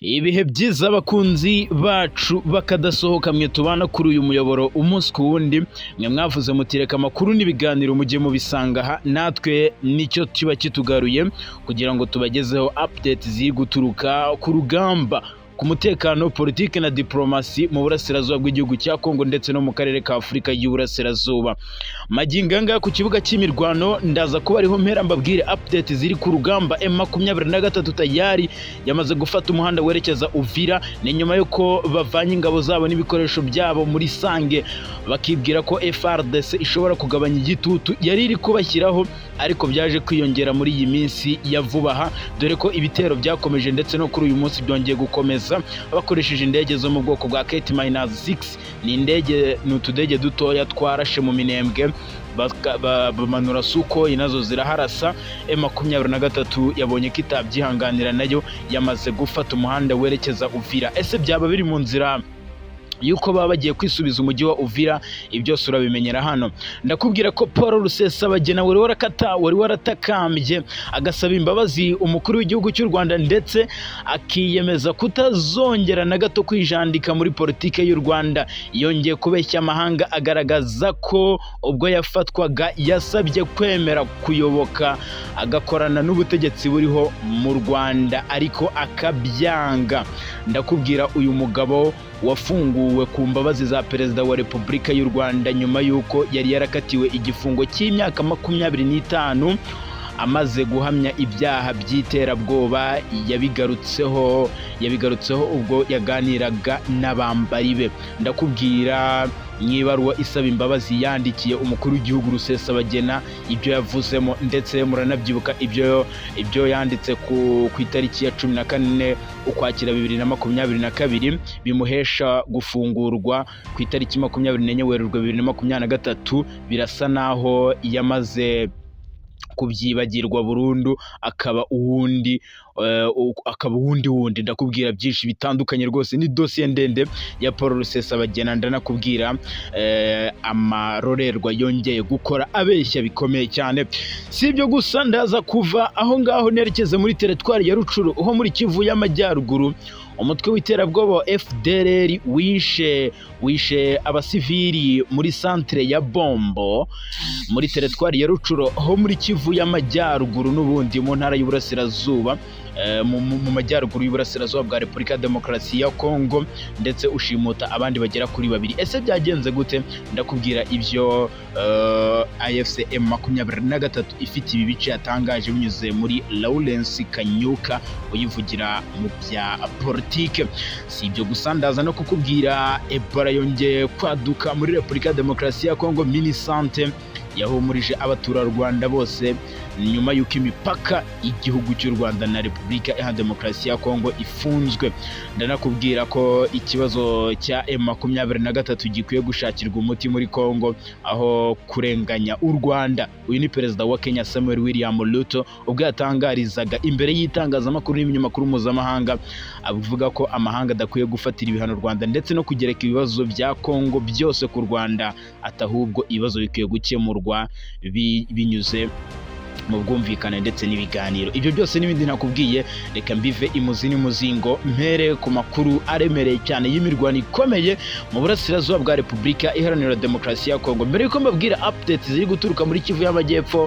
Ibihe byiza abakunzi bacu bakadasohoka mwe tubana kuri uyu muyoboro umunsi ku wundi, mwe mwavuze mutireka amakuru n'ibiganiro mujye mubisanga aha, natwe nicyo kiba kitugaruye kugira ngo tubagezeho update ziri guturuka ku rugamba ku mutekano, politiki na diplomasi mu burasirazuba bw'igihugu cya Kongo ndetse no mu karere ka Afurika y'Uburasirazuba. Magingo anga ku kibuga cy'imirwano ndaza kuba ariho mpera mbabwire update ziri ku rugamba. M23 tayari yamaze gufata umuhanda werekeza Uvira, ni nyuma yuko bavanye ingabo zabo n'ibikoresho byabo muri Sange, bakibwira ko FARDC ishobora kugabanya igitutu yari iri kubashyiraho, ariko byaje kwiyongera muri iyi minsi ya vuba aha, dore ko ibitero byakomeje ndetse no kuri uyu munsi byongeye gukomeza bakoresheje indege zo mu bwoko bwa KT-6. ni utudege dutoya twarashe mu minembwe bamanura Sukhoi nazo ziraharasa. M23 yabonye ko itabyihanganira, nayo yamaze gufata umuhanda werekeza Uvira. Ese byaba biri mu nzira yuko baba bagiye kwisubiza umujyi wa Uvira? Ibyose urabimenyera hano. Ndakubwira ko Paul Rusesabagina wari waratakambye agasaba imbabazi umukuru w'igihugu cy'u Rwanda, ndetse akiyemeza kutazongera na gato kwijandika muri politike y'u Rwanda. Yongeye kubeshya amahanga agaragaza ko ubwo yafatwaga yasabye kwemera kuyoboka agakorana n'ubutegetsi buriho mu Rwanda, ariko akabyanga. Ndakubwira uyu mugabo wafunguwe ku mbabazi za Perezida wa Repubulika y'u Rwanda nyuma y'uko yari yarakatiwe igifungo cy'imyaka 25 amaze guhamya ibyaha by'iterabwoba. Yabigarutseho ubwo yaganiraga n'abambari be. Ndakubwira mwibaruwa isaba imbabazi yandikiye umukuru w'igihugu Rusesabagina ibyo yavuzemo, ndetse muranabyibuka ibyo yanditse ku itariki ya 14 Ukwakira 2022 bimuhesha gufungurwa ku itariki 24 Werurwe 2023. Birasa naho yamaze kubyibagirwa burundu, akaba uwundi ndakubwira byinshi bitandukanye rwose. Ni dosiye ndende ya Paul Rusesabagina. Ndanakubwira amarorerwa yongeye gukora abeshya bikomeye cyane. Si ibyo gusa, ndaza kuva aho ngaho nerekeze muri teritwari ya Rucuru ho muri Kivu y'Amajyaruguru. Umutwe w'iterabwoba wa FDLR wishe abasivili muri centre ya Bombo muri teritwari ya Rucuru ho muri Kivu y'Amajyaruguru, n'ubundi mu ntara y'Uburasirazuba, mu majyaruguru y'Uburasirazuba bwa Repubulika ya Demokarasi ya Kongo, ndetse ushimuta abandi bagera kuri 2. Ese byagenze gute? Ndakubwira ibyo AFC M23 ifite ibi bice yatangaje binyuze muri Lawrence Kanyuka uyivugira mu bya politike. Si ibyo gusa, ndaza no kukubwira Ebola yongeye kwaduka muri Repubulika ya Demokarasi ya Kongo. Minisante yahumurije abaturarwanda bose nyuma y'uko imipaka igihugu cy'u Rwanda na Repubulika ya Demokarasi ya Kongo ifunzwe. Ndanakubwira ko ikibazo cya M23 gikwiye gushakirwa umuti muri Kongo, aho kurenganya u Rwanda. Uyu ni Perezida wa Kenya Samuel William Ruto ubwo yatangarizaga imbere y'itangazamakuru n'ibinyamakuru mpuzamahanga, avuga ko amahanga adakwiye gufatira ibihano u Rwanda ndetse no kugereka ibibazo bya Kongo byose ku Rwanda, atahubwo ibibazo bikwiye gukemurwa binyuze mu bwumvikane ndetse n'ibiganiro. Ibyo byose n'ibindi nakubwiye, reka mbive imuzi n'umuzingo mpere ku makuru aremereye cyane y'imirwano ikomeye mu burasirazuba bwa Repubulika Iharanira Demokarasi ya Kongo. Mbere yuko mbabwira updates ziri guturuka muri Kivu y'Amajyepfo,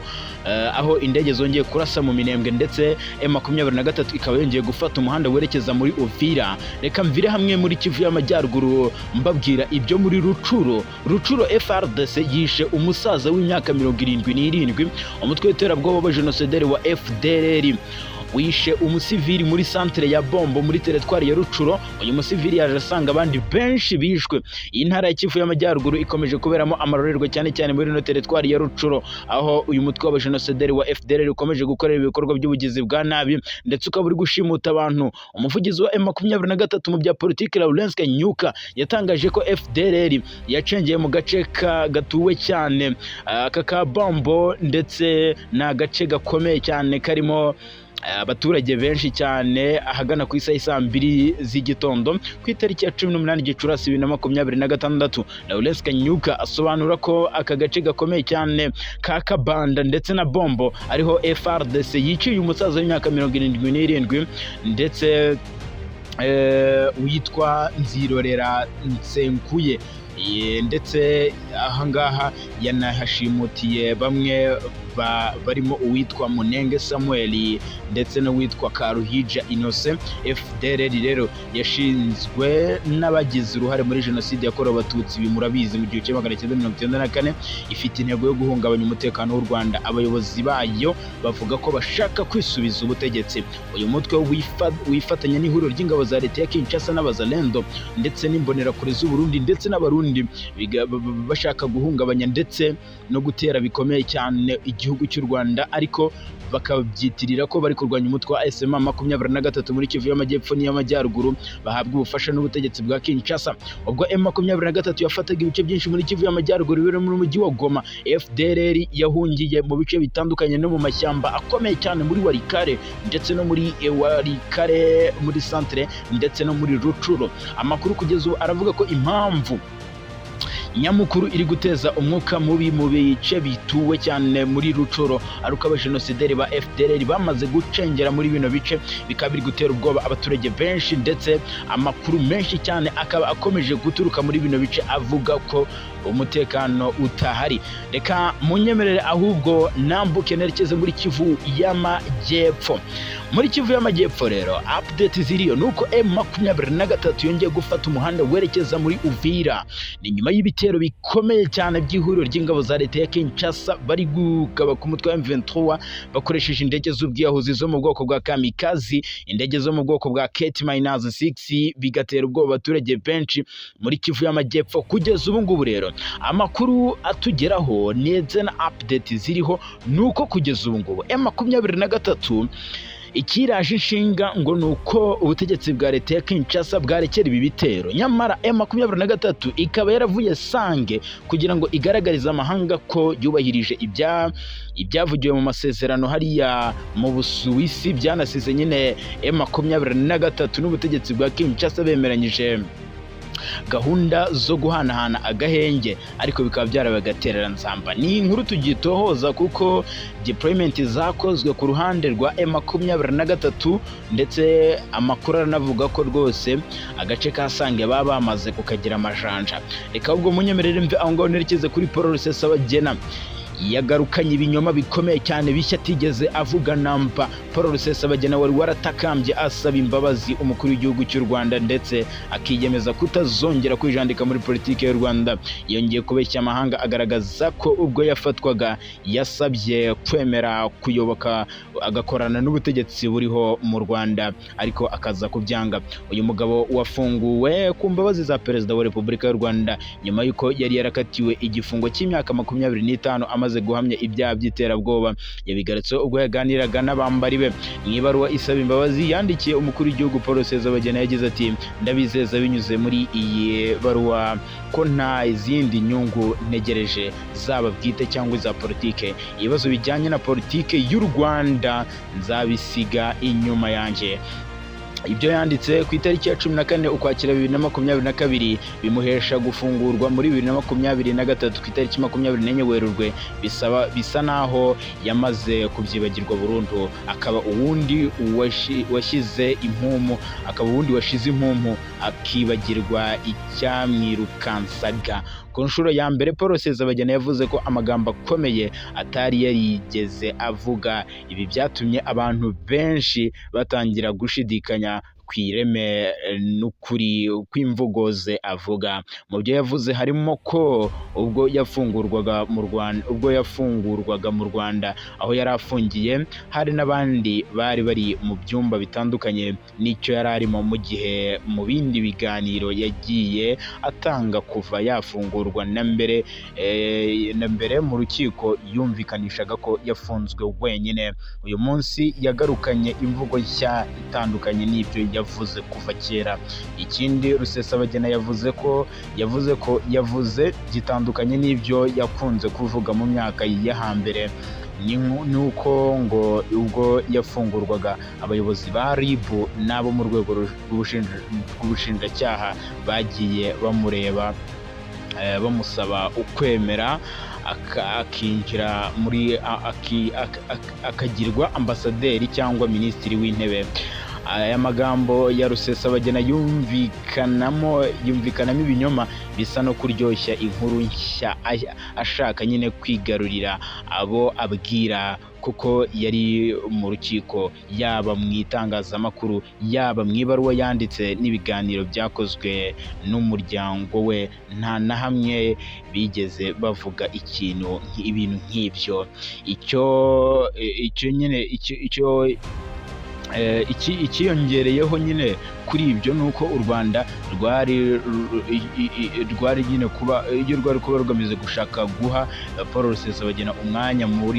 aho indege zongeye kurasa mu minembwe, ndetse M23 ikaba yongeye gufata umuhanda werekeza muri Uvira, reka mvire hamwe muri Kivu y'Amajyaruguru mbabwira ibyo muri Rucuro. FARDC yishe umusaza w'imyaka 77, umutwe w'iterabwoba w'abajenosideri wa FDLR wishe umusivili muri centre ya Bombo muri teritwari ya Rucuro. Uyu musivili yaje asanga abandi benshi bishwe. Iyi ntara ya Kivu y'Amajyaruguru ikomeje kuberamo amarorerwa cyane cyane muri no teritwari ya Rucuro, aho uyu mutwe w'abajenosideri wa FDLR ukomeje gukorera ibikorwa by'ubugizi bwa nabi, ndetse ukaba uri gushimuta abantu. Umuvugizi wa M23 mu bya politiki Lawrence Kanyuka yatangaje ko FDLR yacengeye mu gace gatuwe cyane ka Bombo, ndetse na gace gakomeye cyane karimo abaturage benshi cyane, ahagana ku isaha saa 2 z'igitondo ku itariki ya 18 Gicurasi 2026. Lawrence Kanyuka asobanura ko aka gace gakomeye cyane ka Kabanda ndetse na Bombo ariho FARDC yiciye umusaza w'imyaka 77, ndetse witwa Nzirorera Nsenkuye, ndetse ahangaha yanahashimutiye bamwe barimo uwitwa Munenge Samuel ndetse n'uwitwa Karuhija Innocent. FDLR rero yashinzwe n'abagize uruhare muri jenoside yakorewe abatutsi, murabizi mu 1994, ifite intego yo guhungabanya umutekano w'u Rwanda. Abayobozi bayo bavuga ko bashaka kwisubiza ubutegetsi. Uyu mutwe wifatanya n'ihuriro ry'ingabo za leta ya Kinshasa n'abazalendo ndetse n'imbonerakure z'u Burundi ndetse n'abarundi, bashaka guhungabanya ndetse no gutera bikomeye cyane igihugu cy'u Rwanda, ariko bakabyitirira ko bari kurwanya umutwe wa M23 muri Kivu y'Amajyepfo n'iy'Amajyaruguru, bahabwa ubufasha n'ubutegetsi bwa Kinshasa. Ubwo M23 yafataga ibice byinshi muri Kivu y'Amajyaruguru biri mu mujyi wa Goma, FDLR yahungiye mu bice bitandukanye no mu mashyamba akomeye cyane muri Walikale ndetse no muri Walikale muri centre ndetse no muri Rucuro. Amakuru kugeza ubu aravuga ko impamvu nyamukuru iri guteza umwuka mubi mu bice bituwe cyane muri Rucuro ari uko abajenosideri ba FDLR bamaze gucengera muri bino bice, bikaba biri gutera ubwoba abaturage benshi, ndetse amakuru menshi cyane akaba akomeje guturuka muri bino bice avuga ko umutekano utahari. Reka munyemerere ahubwo nambuke nerekeze muri Kivu y'Amajyepfo. Muri Kivu y'Amajyepfo rero update ziriyo nuko M23 yongeye gufata umuhanda werekeza muri Uvira. Ni nyuma y'ibitero bikomeye cyane by'ihuriro ry'ingabo za leta ya Kinshasa bari gukaba ku mutwe wa M23 bakoresheje indege z'ubwiyahuzi zo mu bwoko bwa kamikazi, indege zo mu bwoko bwa Ket-6, bigatera ubwoba abaturage benshi muri Kivu y'Amajyepfo. Kugeza ubu ngubu rero amakuru atugeraho ndetse na update ziriho nuko kugeza ubu ngubu M23 ikiraje inshinga ngo nuko ubutegetsi bwa leta ya Kinshasa bwarekera ibi bitero. Nyamara M23 ikaba yaravuye sange kugira ngo igaragarize amahanga ko yubahirije ibyavugiwe mu masezerano hariya mu Busuwisi, byanasize nyine M23 n'ubutegetsi bwa Kinshasa bemeranyije gahunda zo guhanahana agahenge, ariko bikaba byarabagaterera nzamba. Ni inkuru tugitohoza kuko deployment zakozwe ku ruhande rwa M23 ndetse amakuru aranavuga ko rwose agace kasange baba bamaze kukagira amajanja. Reka ubwo munyemerere mve aho ngaho nerekeze kuri Paul Rusesabagina. Yagarukanye ibinyoma bikomeye cyane bishya atigeze avuga namba. Paul Rusesabagina wari waratakambye asaba imbabazi umukuru w'igihugu cy'u Rwanda ndetse akiyemeza kutazongera kwijandika muri politiki y'u Rwanda. Yongeye kubeshya amahanga agaragaza ko ubwo yafatwaga yasabye kwemera kuyoboka agakorana n'ubutegetsi buriho mu Rwanda, ariko akaza kubyanga. Uyu mugabo wafunguwe ku mbabazi za Perezida wa Repubulika y'u Rwanda nyuma y'uko yari yarakatiwe igifungo cy'imyaka 25 amaze guhamya ibyaha by'iterabwoba. Yabigarutseho ubwo yaganiraga n'abambari be. Mu ibaruwa isaba imbabazi yandikiye umukuru w'igihugu Paul Rusesabagina yagize ati: ndabizeza binyuze muri iyi baruwa ko nta izindi nyungu ntegereje zaba bwite cyangwa za politike. Ibibazo bijyanye na politike y'u Rwanda nzabisiga inyuma yanjye. Ibyo yanditse ku itariki ya 14 Ukwakira 2022 bimuhesha gufungurwa muri 2023 ku itariki 24 Werurwe. Bisa naho yamaze kubyibagirwa burundu, akaba uwundi washize impumu akibagirwa icyamwirukansaga. Ku nshuro ya mbere Paul Rusesabagina yavuze ko amagambo akomeye atari yarigeze avuga. Ibi byatumye abantu benshi batangira gushidikanya kwireme n'ukuri kw'imvugo ze avuga. Mu byo yavuze harimo ko ubwo yafungurwaga mu Rwanda aho yari afungiye hari n'abandi bari bari mu byumba bitandukanye n'icyo yari arimo, mu gihe mu bindi biganiro yagiye atanga kuva yafungurwa na mbere mu rukiko yumvikanishaga ko yafunzwe wenyine. Uyu munsi yagarukanye imvugo nshya itandukanye n'ibyo yavuze kuva kera. Ikindi Rusesabagina yavuze gitandukanye n'ibyo yakunze kuvuga mu myaka ya hambere. Nuko ngo ubwo yafungurwaga abayobozi ba RIB n'abo mu rwego rw'ubushinjacyaha bagiye bamureba bamusaba ukwemera akinjira muri akagirwa ambasaderi cyangwa minisitiri w'intebe. aya magambo ya Rusesabagina yumvikanamo ibinyoma bisa no kuryoshya inkuru nshya ashaka nyine kwigarurira abo abwira, kuko yari mu rukiko, yaba mu itangazamakuru, yaba mu ibaruwa yanditse n'ibiganiro byakozwe n'umuryango we, nta na hamwe bigeze bavuga ibintu nk'ibyo. Ikiyongereyeho nyine kuri ibyo ni uko u Rwanda rwari nyine kuba rugamije gushaka guha Paul Rusesabagina umwanya mu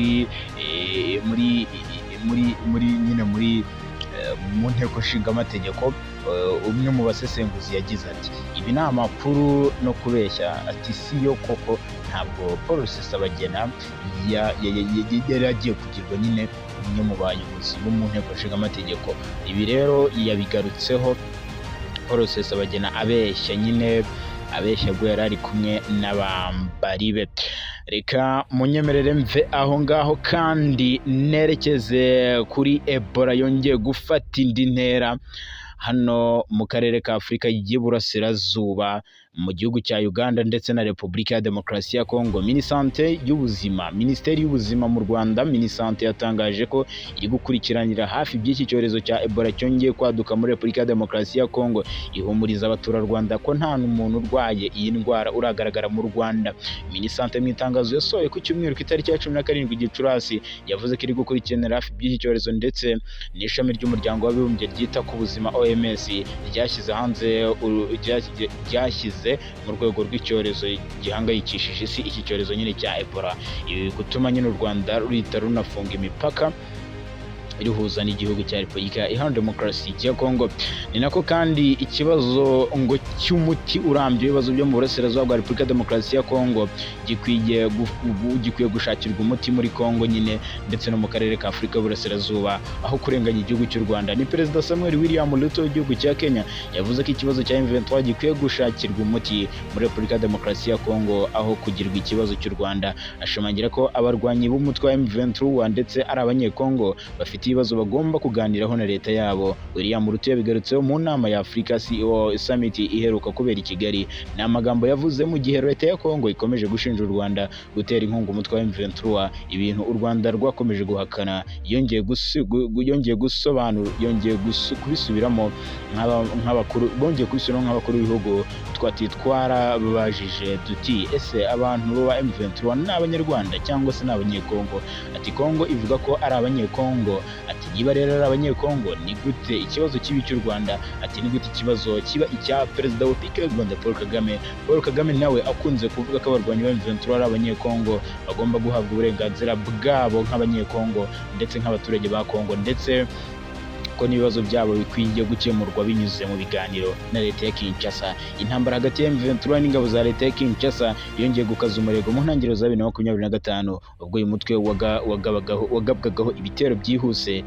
nteko nshingamategeko. Umwe mu basesenguzi yagize ati ibi ni amakuru no kubeshya, ati si yo koko, ntabwo Paul Rusesabagina yari agiye kugirwa nyine umwe mu bayobozi bo mu nteko nshingamategeko. Ibi rero yabigarutseho Paul Rusesabagina abeshya ubwo yari ari kumwe n'abambari be. Reka munyemerere mve aho ngaho kandi nerekeze kuri Ebola yongeye gufata indi ntera hano mu karere ka Afurika y'Iburasirazuba, mu gihugu cya Uganda ndetse na Repubulika ya Demokarasi ya Kongo. Minisante y'Ubuzima, Minisiteri y'Ubuzima mu Rwanda, Minisante yatangaje ko iri gukurikiranira hafi by'iki cyorezo cya Ebola cyongeye kwaduka muri Repubulika ya Demokarasi ya Kongo. Ihumuriza abaturarwanda ko nta n'umuntu urwaye iyi ndwara uragaragara mu Rwanda. Minisante mu itangazo yasohoye ku cyumweru ku itariki ya 17 Gicurasi yavuze ko iri gukurikiranira hafi by'iki cyorezo, ndetse n'ishami ry'umuryango w'abibumbye ryita ku buzima OMS ryashyize mu rwego rw'icyorezo gihangayikishije isi, iki cyorezo nyine cya Ebola. Ibi gutuma nyine u Rwanda ruhita runafunga imipaka iruhuza n'igihugu cya Repubulika Iharanira Demokarasi ya Kongo. Ni nako kandi ikibazo ngo cy'umuti urambye ibibazo byo mu burasirazuba bwa Repubulika Demokarasi ya Kongo gikwiye gushakirwa umuti muri Kongo nyine, ndetse no mu karere ka Afurika y'Uburasirazuba, aho kurenganya igihugu cy'u Rwanda. Ni Perezida Samuel William Ruto w'igihugu cya Kenya yavuze ko ikibazo cya M23 gikwiye gushakirwa umuti muri Repubulika Demokarasi ya Kongo aho kugirwa ikibazo cy'u Rwanda. Ashimangira ko abarwanyi b'umutwe wa M23 ndetse ari abanyekongo bafite ibibazo bagomba kuganiraho na leta yabo. William Ruto yabigarutseho mu nama ya Africa CEO Summit iheruka kubera i Kigali. Ni amagambo yavuze mu gihe leta ya Kongo ikomeje gushinja u Rwanda gutera inkunga umutwe wa M23, ibintu u Rwanda rwakomeje guhakana. Yongeye kubisubiramo nk'abakuru b'ibihugu twarabajije duti ese abantu ba M23 ni abanyarwanda cyangwa se ni abanyekongo? Ati Kongo ivuga ko ari abanyekongo. Ati niba rero ari abanyekongo, ni gute ikibazo kibi cy'u Rwanda? Ati ni gute ikibazo kiba icya Perezida wa Repubulika y'u Rwanda Paul Kagame? Paul Kagame nawe akunze kuvuga ko abarwanyi ba M23 ari abanyekongo, bagomba guhabwa uburenganzira bwabo nk'abanyekongo ndetse nk'abaturage ba Kongo, ndetse ko n'ibibazo byabo bikwiye gukemurwa binyuze mu biganiro na leta ya Kinshasa. Intambara hagati ya M23 n'ingabo za leta ya Kinshasa yongeye gukaza umurego mu ntangiriro za 2025, ubwo uyu mutwe wagabwagaho ibitero byihuse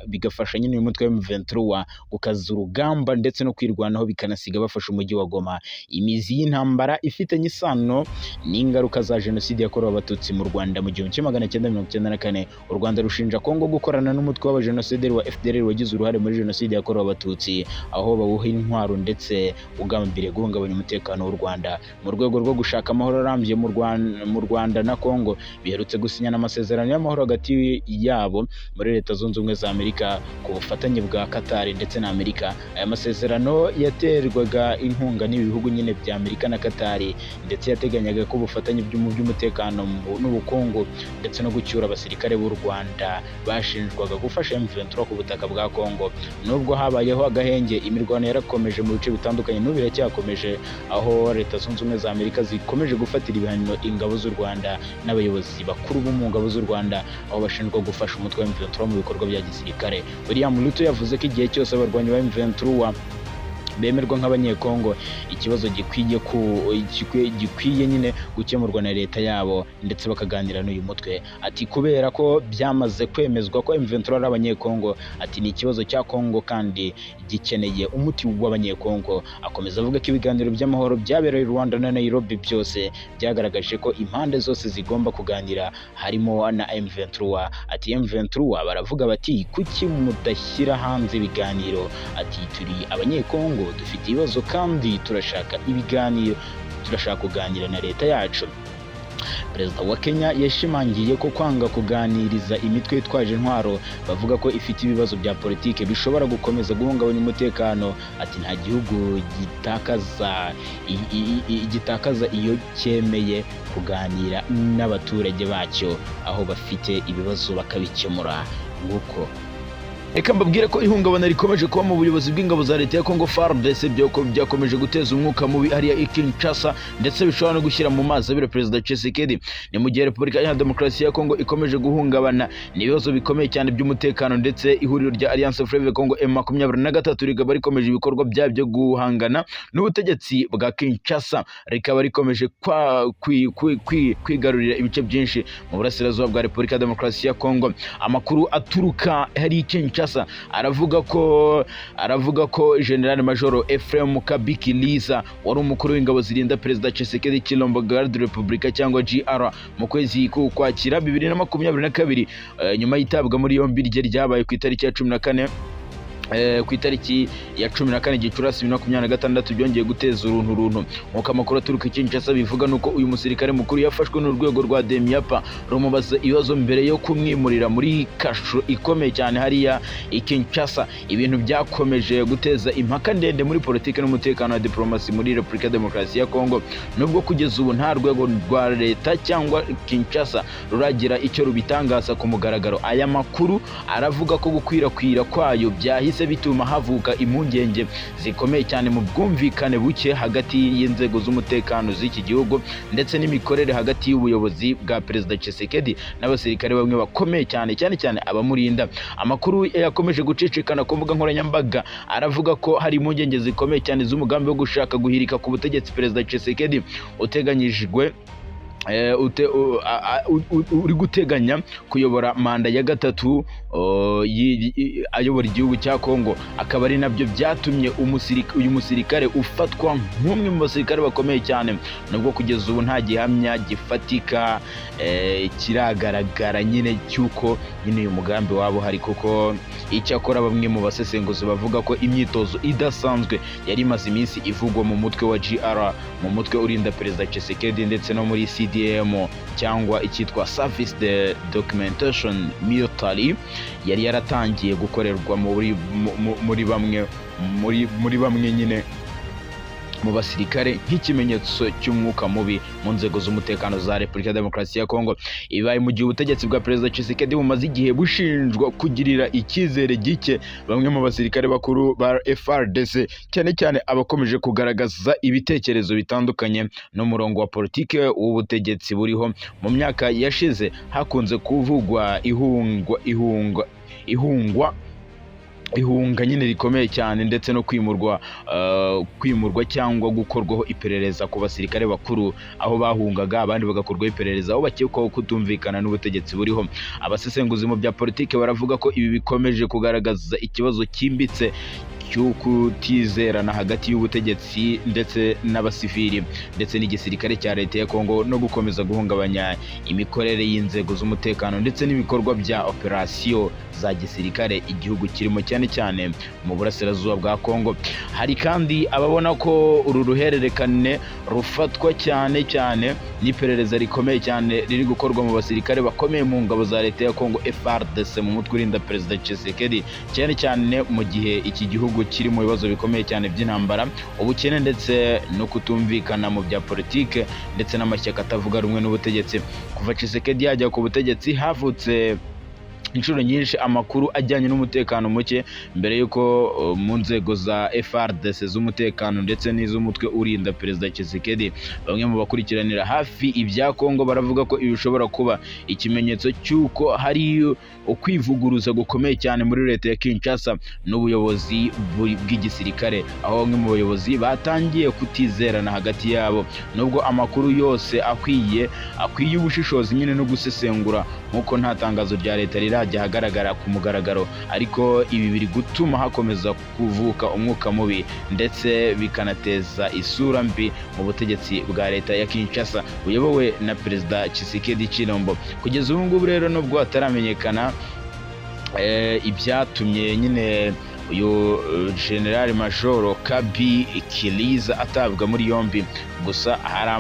bigafasha nyine uyu mutwe wa M23 gukaza urugamba ndetse no kwirwanaho, bikanasiga bafashe umujyi wa Goma. Imizi y'intambara ifitanye isano n'ingaruka za jenoside yakorewe abatutsi mu Rwanda mu 1994. U Rwanda rushinja Kongo gukorana n'umutwe w'abajenosideri wa FDLR wagize uruhare muri jenoside yakorewe abatutsi, aho bawuha intwaro ndetse ugambiriye guhungabanya umutekano w'u Rwanda. Mu rwego rwo gushaka amahoro arambye mu Rwanda na Kongo, biherutse gusinyana amasezerano y'amahoro hagati yabo muri Leta Zunze Ubumwe za Amerika ku bufatanye bwa Qatar ndetse na Amerika. Aya masezerano yaterwaga inkunga n'ibihugu nyine bya Amerika na Qatar, ndetse yateganyaga ko ubufatanye by'umutekano n'ubukungu ndetse no gucyura abasirikare b'u Rwanda bashinjwaga gufasha M23 ku butaka bwa Kongo. Nubwo habayeho agahenge, imirwano yarakomeje mu bice bitandukanye n'ubu iracyakomeje, aho Leta Zunze Ubumwe za Amerika zikomeje gufatira ibihano ingabo z'u Rwanda n'abayobozi bakuru bo mu ngabo z'u Rwanda, aho bashinjwa gufasha umutwe wa M23 mu bikorwa bya gisirikare. William Ruto yavuze ko igihe cyose abarwanyi ba M23 bemerwa nk'abanyekongo, ikibazo gikwiye nyine gukemurwa na leta yabo ndetse bakaganira n'uyu mutwe. Ati kubera ko byamaze kwemezwa ko M23 ari abanyekongo, ati ni ikibazo cya Kongo kandi gikeneye umuti w'abanyekongo. Akomeza avuga ko ibiganiro by'amahoro byabereye i Rwanda na Nairobi byose byagaragaje ko impande zose zigomba kuganira harimo na M23. Ati M23 baravuga bati kuki mudashyira hanze ibiganiro, ati turi abanyekongo dufite ibibazo kandi turashaka ibiganiro, turashaka kuganira na leta yacu. Perezida wa Kenya yashimangiye ko kwanga kuganiriza imitwe yitwaje intwaro bavuga ko ifite ibibazo bya politike bishobora gukomeza guhungabanya umutekano. Ati nta gihugu gitakaza iyo cyemeye kuganira n'abaturage bacyo aho bafite ibibazo bakabikemura. Nguko reka mbabwire ko ihungabana rikomeje kuba mu buyobozi bw'ingabo za leta ya Congo FARDC byakomeje guteza umwuka mubi hariya i Kinshasa ndetse bishobora no gushyira mu mazi abira Perezida Tshisekedi. Ni mu gihe Repubulika ya Demokarasi ya Congo ikomeje guhungabana n'ibibazo bikomeye cyane by'umutekano, ndetse ihuriro rya Alliance Fleuve Congo M23 rigaba rikomeje ibikorwa byabyo guhangana n'ubutegetsi bwa Kinshasa, rikaba rikomeje kwigarurira ibice byinshi mu burasirazuba bwa Repubulika ya Demokarasi ya Congo. Amakuru aturuka hari Kinshasa aravuga ko General Major Ephraim Kabiki Liza wari umukuru w'ingabo zirinda Perezida Tshisekedi Chilombo Garde Republique cyangwa GR mu kwezi k'Ukwakira 2022 nyuma yitabwa muri yombi ryabaye ku itariki ya 14 ku itariki ya 14 Gicurasi 2026 byongeye guteza uruntu. Nk'uko amakuru aturuka Kinshasa bivuga nuko uyu musirikare mukuru yafashwe n'urwego rwa Demiapa rumubaza ibibazo mbere yo kumwimurira muri kasho ikomeye cyane hariya i Kinshasa. Ibintu byakomeje guteza impaka ndende muri politiki n'umutekano wa diplomasi muri Repubulika ya Demokarasi ya Kongo, nubwo kugeza ubu nta rwego rwa leta cyangwa Kinshasa ruragira icyo rubitangaza ku mugaragaro. Aya makuru aravuga ko gukwirakwira kwayo byahise bituma havuka impungenge zikomeye cyane mu bwumvikane buke hagati y'inzego z'umutekano z'iki gihugu ndetse n'imikorere hagati y'ubuyobozi bwa Perezida Tshisekedi n'abasirikare bamwe bakomeye cyane abamurinda. Amakuru yakomeje gucicikana ku mbuga nkoranyambaga aravuga ko hari impungenge zikomeye cyane z'umugambi wo gushaka guhirika ku butegetsi Perezida Tshisekedi uteganyijwe uri guteganya kuyobora manda ya gatatu ayobora igihugu cya Kongo. Akaba ari nabyo byatumye uyu musirikare ufatwa nk'umwe mu basirikare bakomeye cyane, nubwo kugeza ubu nta gihamya gifatika kiragaragara nyine cyuko nyine uyu mugambi wabo hari, kuko icyakora bamwe mu basesenguzi bavuga ko imyitozo idasanzwe yari imaze iminsi ivugwa mu mutwe wa GR, mu mutwe urinda Perezida Tshisekedi ndetse no muri CDM cyangwa icyitwa Service de Documentation Military yari yaratangiye gukorerwa muri bamwe nyine mu basirikare nk'ikimenyetso cy'umwuka mubi mu nzego z'umutekano za Repubulika ya Demokarasi ya Kongo. Ibaye mu gihe ubutegetsi bwa Perezida Tshisekedi bumaze igihe bushinjwa kugirira icyizere gike bamwe mu basirikare bakuru ba FARDC, cyane abakomeje kugaragaza ibitekerezo bitandukanye n'umurongo wa politike w'ubutegetsi buriho. Mu myaka yashize hakunze kuvugwa ihunga nyine rikomeye cyane ndetse no kwimurwa cyangwa gukorwaho iperereza ku basirikare bakuru, aho bahungaga abandi bagakorwaho iperereza aho bakekwaho kutumvikana n'ubutegetsi buriho. Abasesenguzi mu bya politike baravuga ko ibi bikomeje kugaragaza ikibazo cyimbitse cy'ukutizerana hagati y'ubutegetsi ndetse n'abasivili ndetse n'igisirikare cya leta ya Kongo, no gukomeza guhungabanya imikorere y'inzego z'umutekano ndetse n'ibikorwa bya operasiyo za gisirikare igihugu kirimo cyane mu burasirazuba bwa Kongo. Hari kandi ababona ko uru ruhererekane rufatwa cyane n'iperereza rikomeye cyane riri gukorwa mu basirikare bakomeye mu ngabo za leta ya Kongo FARDC mu mutwe urinda Perezida Tshisekedi, cyane mu gihe iki gihugu kiri mu bibazo bikomeye cyane by'intambara, ubukene ndetse no kutumvikana mu bya politike ndetse n'amashyaka atavuga rumwe n'ubutegetsi. Kuva Tshisekedi yajya ku butegetsi havutse inshuro nyinshi amakuru ajyanye n'umutekano muke mbere y'uko mu nzego za FARDC z'umutekano ndetse n'iz'umutwe urinda Perezida Tshisekedi. Bamwe mu bakurikiranira hafi ibya Kongo baravuga ko ibi bishobora kuba ikimenyetso cy'uko hari ukwivuguruza gukomeye cyane muri leta ya Kinshasa n'ubuyobozi bw'igisirikare, aho bamwe mu bayobozi batangiye kutizerana hagati yabo, nubwo amakuru yose akwiye ubushishozi nyine no gusesengura, nk'uko nta tangazo rya leta rirajya hagaragara ku mugaragaro, ariko ibi biri gutuma hakomeza kuvuka umwuka mubi ndetse bikanateza isura mbi mu butegetsi bwa leta ya Kinshasa buyobowe na Perezida Tshisekedi Tshilombo. Kugeza ubu ngubu rero nubwo hataramenyekana ibyatumye nyine uyu General Major Kabi Kiliza atabwa muri yombi, gusa hari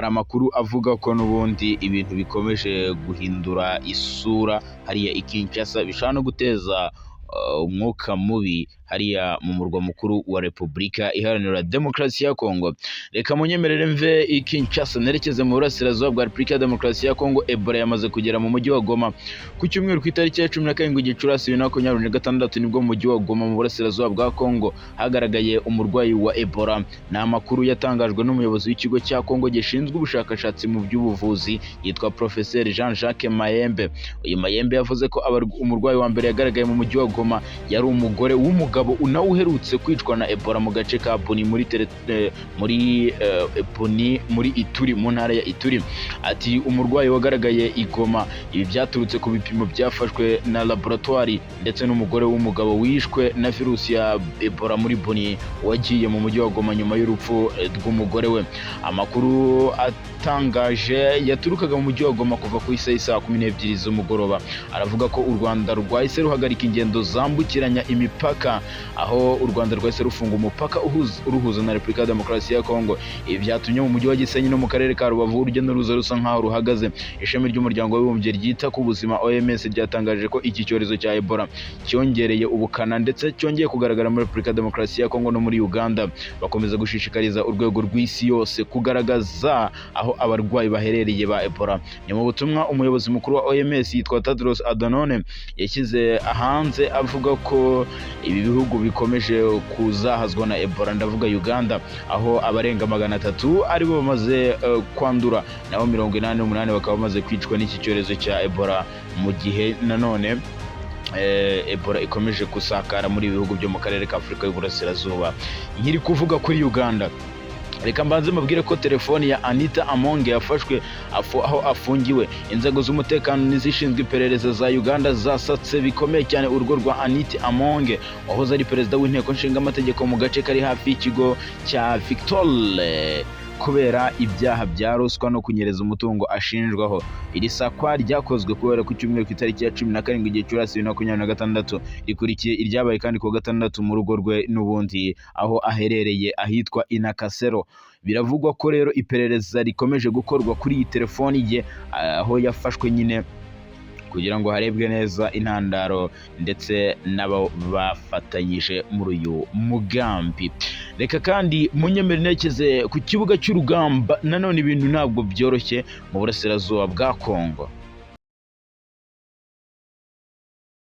amakuru avuga ko n'ubundi ibintu bikomeje guhindura isura hariya i Kinshasa, bishobora no guteza umwuka mubi hariya mu murwa mukuru wa Repubulika Iharanira Demokarasi ya Kongo. Reka munyemerere mve i Kinshasa nerekeze mu burasirazuba bwa Repubulika ya Demokarasi ya Kongo. Ebola yamaze kugera mu mujyi wa Goma ku cyumweru ku itariki ya 17 Gicurasi 2026 nibwo mu mujyi wa Goma mu burasirazuba bwa Kongo hagaragaye umurwayi wa Ebola. Ni amakuru yatangajwe n'umuyobozi w'ikigo cya Kongo gishinzwe ubushakashatsi mu by'ubuvuzi yitwa Professeur Jean-Jacques Mayembe. Uyu Mayembe yavuze ko umurwayi wa mbere yagaragaye mu mujyi wa Goma yari umugore w'umugabo unawe uherutse kwicwa na Ebola mu gace ka Buni muri Ituri, mu ntara ya Ituri. Ati umurwayi wagaragaye i Goma, ibi byaturutse ku bipimo byafashwe na laboratoire ndetse n'umugore w'umugabo wishwe na virusi ya Ebola muri Buni wagiye mu mujyi wa Goma nyuma y'urupfu rw'umugore we. Amakuru atangaje yaturukaga mu mujyi wa Goma kuva ku saa 12 z'umugoroba aravuga ko u Rwanda rwahise ruhagarika ingendo zambukiranya imipaka, aho u Rwanda rwahise rufunga umupaka uruhuza na Repubulika ya Demokarasi ya Kongo. Ibi byatumye mu mujyi wa Gisenyi no mu karere ka Rubavu urujya n'uruza rusa nkaho ruhagaze. Ishami ry'umuryango w'abibumbye ryita ku buzima OMS ryatangaje ko iki cyorezo cya Ebola cyongereye ubukana ndetse cyongeye kugaragara muri Repubulika ya Demokarasi ya Kongo no muri Uganda. Bakomeza gushishikariza urwego rw'isi yose kugaragaza aho abarwayi baherereye ba Ebola. Ni mu butumwa umuyobozi mukuru wa OMS yitwa Tedros Adhanom yashyize hanze avuga ko ibi bihugu bikomeje kuzahazwa na Ebola, ndavuga Uganda, aho abarenga 300 aribo bamaze kwandura, naho 88 bakaba bamaze kwicwa n'iki cyorezo cya Ebola, mu gihe nanone Ebola ikomeje kusakara muri ibihugu byo mu karere ka Afurika y'Uburasirazuba. Nkiri kuvuga kuri Uganda, reka mbanze mabwire ko telefoni ya Anita Amonge yafashwe aho afungiwe. Inzego z'umutekano n'izishinzwe iperereza za Uganda zasatse bikomeye cyane urugo rwa Anita Amonge wahoze ari perezida w'inteko nshinga amategeko mu gace kari hafi y'ikigo cya Victoire kubera ibyaha bya ruswa no kunyereza umutungo ashinjwaho. Iri sakwa ryakozwe kubera ku cyumweru ku itariki ya 17 Gicurasi 2026 rikurikiye iryabaye kandi ku gatandatu mu rugo rwe n'ubundi aho aherereye ahitwa Inakasero. Biravugwa ko rero iperereza rikomeje gukorwa kuri iyi telefoni ye aho yafashwe nyine kugira ngo harebwe neza intandaro ndetse n'abo bafatanyije muri uyu mugambi. Reka kandi munyemere nerekeze ku kibuga cy'urugamba, nanone ibintu ntabwo byoroshye mu burasirazuba bwa Kongo.